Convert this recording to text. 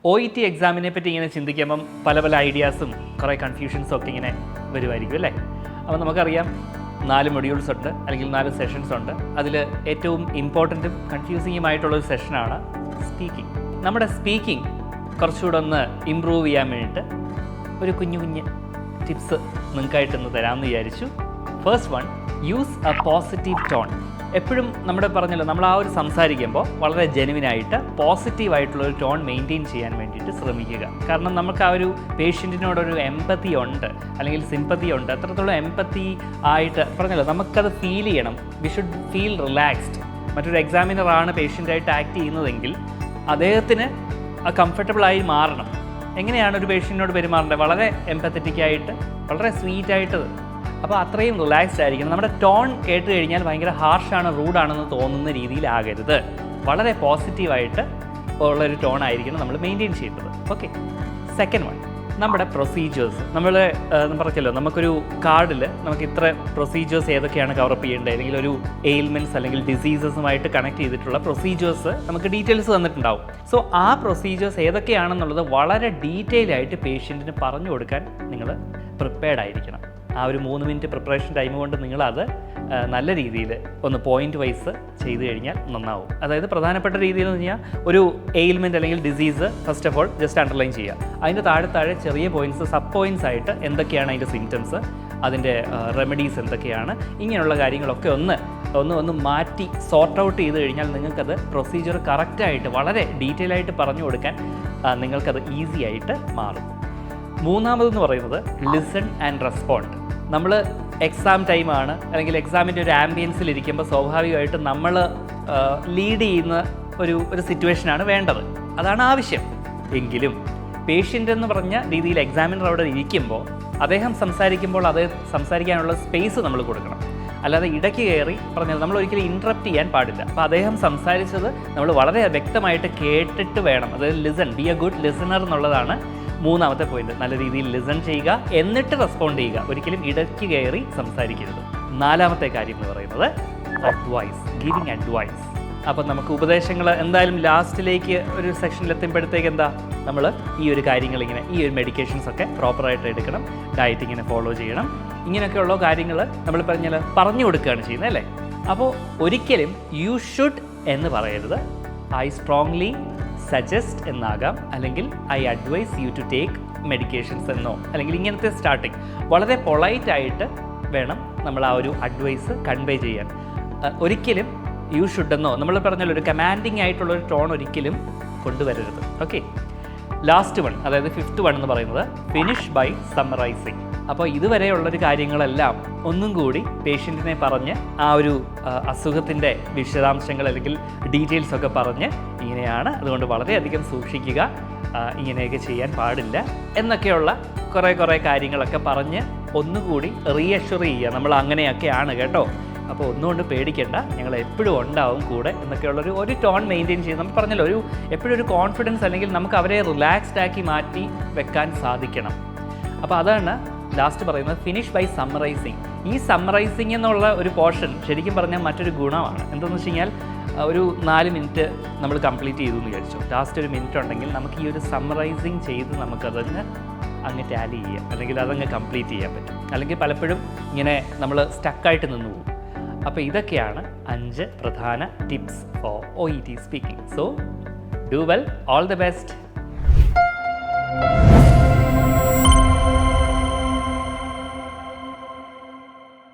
OET എക്സാമിനെ പറ്റി ഇങ്ങനെ ചിന്തിക്കുമ്പം പല പല ഐഡിയാസും കുറേ കൺഫ്യൂഷൻസും ഒക്കെ ഇങ്ങനെ വരുമായിരിക്കും അല്ലേ? അപ്പോൾ നമുക്കറിയാം 4 മൊഡ്യൂൾസ് ഉണ്ട്, അല്ലെങ്കിൽ 4 സെഷൻസ് ഉണ്ട്. അതിൽ ഏറ്റവും ഇമ്പോർട്ടൻറ്റും കൺഫ്യൂസിങ്ങുമായിട്ടുള്ളൊരു സെഷനാണ് സ്പീക്കിംഗ്. നമ്മുടെ സ്പീക്കിംഗ് കുറച്ചുകൂടെ ഒന്ന് ഇമ്പ്രൂവ് ചെയ്യാൻ വേണ്ടിയിട്ട് ഒരു കുഞ്ഞു ടിപ്സ് നിങ്ങൾക്കായിട്ടൊന്ന് തരാമെന്ന് വിചാരിച്ചു. First one, use A positive tone. എപ്പോഴും നമ്മുടെ പറഞ്ഞല്ലോ, നമ്മൾ ആ ഒരു സംസാരിക്കുമ്പോൾ വളരെ ജെനുവിനായിട്ട് പോസിറ്റീവായിട്ടുള്ളൊരു ടോൺ മെയിൻറ്റെയിൻ ചെയ്യാൻ വേണ്ടിയിട്ട് ശ്രമിക്കുക. കാരണം നമുക്ക് ആ ഒരു പേഷ്യൻറ്റിനോടൊരു എമ്പത്തി ഉണ്ട്, അല്ലെങ്കിൽ സിമ്പത്തി ഉണ്ട്. അത്രത്തോളം എമ്പത്തി ആയിട്ട് പറഞ്ഞല്ലോ, നമുക്കത് ഫീൽ ചെയ്യണം. We should feel relaxed. മറ്റൊരു എക്സാമിനറാണ് പേഷ്യൻ്റായിട്ട് ആക്ട് ചെയ്യുന്നതെങ്കിൽ അദ്ദേഹത്തിന് കംഫർട്ടബിളായി മാറണം. എങ്ങനെയാണ് ഒരു പേഷ്യൻറ്റിനോട് പെരുമാറേണ്ടത്? വളരെ എമ്പത്തറ്റിക്കായിട്ട്, വളരെ സ്വീറ്റായിട്ട്. അപ്പോൾ അത്രയും റിലാക്സ്ഡ് ആയിരിക്കണം. നമ്മുടെ ടോൺ കേട്ട് കഴിഞ്ഞാൽ ഭയങ്കര ഹാർഷാണ്, റൂഡാണെന്ന് തോന്നുന്ന രീതിയിലാകരുത്. വളരെ പോസിറ്റീവായിട്ട് ഉള്ളൊരു ടോൺ ആയിരിക്കണം നമ്മൾ മെയിൻറ്റെയിൻ ചെയ്യേണ്ടത്. ഓക്കെ. സെക്കൻഡ് വൺ, നമ്മുടെ പ്രൊസീജിയേഴ്സ്. നമ്മൾ പറഞ്ഞല്ലോ, നമുക്കൊരു കാർഡിൽ നമുക്ക് ഇത്ര പ്രൊസീജിയേഴ്സ് ഏതൊക്കെയാണ് കവറപ്പ് ചെയ്യേണ്ടത്, അല്ലെങ്കിൽ ഒരു എയിൽമെൻറ്റ്സ് അല്ലെങ്കിൽ ഡിസീസസുമായിട്ട് കണക്ട് ചെയ്തിട്ടുള്ള പ്രൊസീജിയേഴ്സ് നമുക്ക് ഡീറ്റെയിൽസ് തന്നിട്ടുണ്ടാവും. സോ ആ പ്രൊസീജിയേഴ്സ് ഏതൊക്കെയാണെന്നുള്ളത് വളരെ ഡീറ്റെയിൽ ആയിട്ട് പേഷ്യൻറ്റിന് പറഞ്ഞു കൊടുക്കാൻ നിങ്ങൾ പ്രിപ്പയർഡ് ആയിരിക്കണം. ആ ഒരു 3 മിനിറ്റ് പ്രിപ്പറേഷൻ ടൈം കൊണ്ട് നിങ്ങളത് നല്ല രീതിയിൽ ഒന്ന് പോയിൻ്റ് വൈസ് ചെയ്ത് കഴിഞ്ഞാൽ നന്നാവും. അതായത് പ്രധാനപ്പെട്ട രീതിയിൽ എന്ന് പറഞ്ഞാൽ ഒരു എയിൽമെൻറ്റ് അല്ലെങ്കിൽ disease first of all just underline ചെയ്യുക. അതിൻ്റെ താഴെ ചെറിയ പോയിൻറ്റ്സ്, സബ് പോയിൻറ്റ്സ് ആയിട്ട് എന്തൊക്കെയാണ് അതിൻ്റെ സിംറ്റംസ്, അതിൻ്റെ റെമഡീസ് എന്തൊക്കെയാണ്, ഇങ്ങനെയുള്ള കാര്യങ്ങളൊക്കെ ഒന്ന് മാറ്റി സോർട്ട് ഔട്ട് ചെയ്ത് കഴിഞ്ഞാൽ നിങ്ങൾക്കത് പ്രൊസീജിയർ കറക്റ്റായിട്ട് വളരെ ഡീറ്റെയിൽ ആയിട്ട് പറഞ്ഞു കൊടുക്കാൻ നിങ്ങൾക്കത് ഈസി ആയിട്ട് മാറും. മൂന്നാമതെന്ന് പറയുന്നത് ലിസൺ ആൻഡ് റെസ്പോണ്ട്. നമ്മൾ എക്സാം ടൈമാണ്, അല്ലെങ്കിൽ എക്സാമിൻ്റെ ഒരു ആംബിയൻസിൽ ഇരിക്കുമ്പോൾ സ്വാഭാവികമായിട്ടും നമ്മൾ ലീഡ് ചെയ്യുന്ന ഒരു സിറ്റുവേഷനാണ് വേണ്ടത്, അതാണ് ആവശ്യം. എങ്കിലും പേഷ്യൻ്റ് എന്ന് പറഞ്ഞ രീതിയിൽ എക്സാമിനർ അവിടെ ഇരിക്കുമ്പോൾ അദ്ദേഹം സംസാരിക്കുമ്പോൾ അത് സംസാരിക്കാനുള്ള സ്പേസ് നമ്മൾ കൊടുക്കണം. അല്ലാതെ ഇടയ്ക്ക് കയറി പറഞ്ഞത് നമ്മൾ ഒരിക്കലും ഇൻട്രപ്റ്റ് ചെയ്യാൻ പാടില്ല. അപ്പോൾ അദ്ദേഹം സംസാരിച്ചത് നമ്മൾ വളരെ വ്യക്തമായിട്ട് കേട്ടിട്ട് വേണം. അതായത് listen, B A good listener എന്നുള്ളതാണ് മൂന്നാമത്തെ പോയിന്റ്. നല്ല രീതിയിൽ ലിസൺ ചെയ്യുക, എന്നിട്ട് റെസ്പോണ്ട് ചെയ്യുക. ഒരിക്കലും ഇടയ്ക്ക് കയറി സംസാരിക്കരുത്. നാലാമത്തെ കാര്യം എന്ന് പറയുന്നത് അഡ്വൈസ്, ഗിവിങ് അഡ്വൈസ്. അപ്പം നമുക്ക് ഉപദേശങ്ങൾ എന്തായാലും ലാസ്റ്റിലേക്ക് ഒരു സെക്ഷനിലെത്തുമ്പോഴത്തേക്ക് നമ്മൾ ഈ ഒരു കാര്യങ്ങൾ ഇങ്ങനെ, ഈ ഒരു മെഡിക്കേഷൻസ് ഒക്കെ പ്രോപ്പറായിട്ട് എടുക്കണം, ഡയറ്റ് ഇങ്ങനെ ഫോളോ ചെയ്യണം, ഇങ്ങനെയൊക്കെയുള്ള കാര്യങ്ങൾ നമ്മൾ പറഞ്ഞു കൊടുക്കുകയാണ് ചെയ്യുന്നത് അല്ലേ? അപ്പോൾ ഒരിക്കലും യു ഷുഡ് എന്ന് പറയരുത്. ഐ സ്ട്രോങ്ലി സജസ്റ്റ് എന്നാകാം, അല്ലെങ്കിൽ I advise you to take medications എന്നോ, അല്ലെങ്കിൽ ഇങ്ങനത്തെ സ്റ്റാർട്ടിങ് വളരെ പൊളൈറ്റായിട്ട് വേണം നമ്മൾ ആ ഒരു അഡ്വൈസ് കൺവേ ചെയ്യാൻ. ഒരിക്കലും യു ഷുഡ് എന്നോ നമ്മൾ പറഞ്ഞല്ലോ ഒരു കമാൻഡിങ് ആയിട്ടുള്ളൊരു ടോൺ ഒരിക്കലും കൊണ്ടുവരരുത്. ഓക്കെ. ലാസ്റ്റ് വൺ, അതായത് 5th വൺ എന്ന് പറയുന്നത് ഫിനിഷ് ബൈ സമ്മറൈസിങ്. അപ്പോൾ ഇതുവരെയുള്ളൊരു കാര്യങ്ങളെല്ലാം ഒന്നും കൂടി പേഷ്യൻറ്റിനെ പറഞ്ഞ് ആ ഒരു അസുഖത്തിൻ്റെ വിശദാംശങ്ങൾ അല്ലെങ്കിൽ ഡീറ്റെയിൽസ് ഒക്കെ പറഞ്ഞ് ഇങ്ങനെയാണ്, അതുകൊണ്ട് വളരെയധികം സൂക്ഷിക്കുക, ഇങ്ങനെയൊക്കെ ചെയ്യാൻ പാടില്ല എന്നൊക്കെയുള്ള കുറേ കാര്യങ്ങളൊക്കെ പറഞ്ഞ് ഒന്നുകൂടി റീഅഷ്വർ ചെയ്യുക, നമ്മൾ അങ്ങനെയൊക്കെയാണ് കേട്ടോ, അപ്പോൾ ഒന്നുകൊണ്ട് പേടിക്കേണ്ട, ഞങ്ങൾ എപ്പോഴും ഉണ്ടാവും കൂടെ എന്നൊക്കെയുള്ളൊരു ടോൺ മെയിൻറ്റെയിൻ ചെയ്ത് നമ്മൾ പറഞ്ഞല്ലോ, എപ്പോഴും ഒരു കോൺഫിഡൻസ്, അല്ലെങ്കിൽ നമുക്ക് അവരെ റിലാക്സ്ഡ് ആക്കി മാറ്റി വെക്കാൻ സാധിക്കണം. അപ്പോൾ അതാണ് ലാസ്റ്റ് പറയുന്നത്, ഫിനിഷ് ബൈ സമ്മറൈസിങ്. ഈ സമ്മറൈസിങ് എന്നുള്ള ഒരു പോർഷൻ ശരിക്കും പറഞ്ഞാൽ മറ്റൊരു ഗുണമാണ്. എന്താണെന്ന് വെച്ച് കഴിഞ്ഞാൽ ഒരു 4 മിനിറ്റ് നമ്മൾ കംപ്ലീറ്റ് ചെയ്തു എന്ന് വിചാരിച്ചു, ലാസ്റ്റ് ഒരു മിനിറ്റ് ഉണ്ടെങ്കിൽ നമുക്ക് ഈ ഒരു സമ്മറൈസിങ് ചെയ്ത് അങ്ങ് ടാലി ചെയ്യാം, അല്ലെങ്കിൽ അതങ്ങ് കംപ്ലീറ്റ് ചെയ്യാൻ പറ്റും. അല്ലെങ്കിൽ പലപ്പോഴും ഇങ്ങനെ നമ്മൾ സ്റ്റക്കായിട്ട് നിന്ന് പോകും. അപ്പോൾ ഇതൊക്കെയാണ് 5 പ്രധാന tips four OET speaking. So do well, all the best.